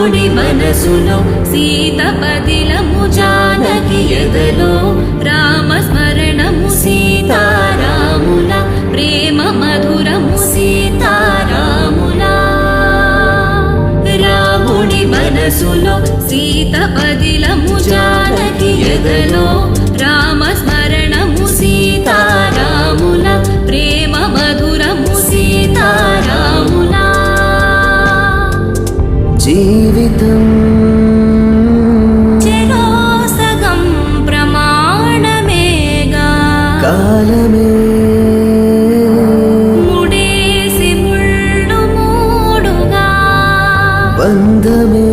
రాముడి మనసులో సీత పదిలము జానకి ఎదలో రామస్మరణము సీతారాముల ప్రేమ మధురము సీతారాముల రాముడి మనసులో సీత పదిలము జానకి ఎదలో రామస్మరణము సీతారాముల ప్రేమ మధురము సీతారాముల జీవితం చెరో సగం ప్రమాణమేగా కాలమే ముడేసి ముళ్ళు మూడుగా బంధమే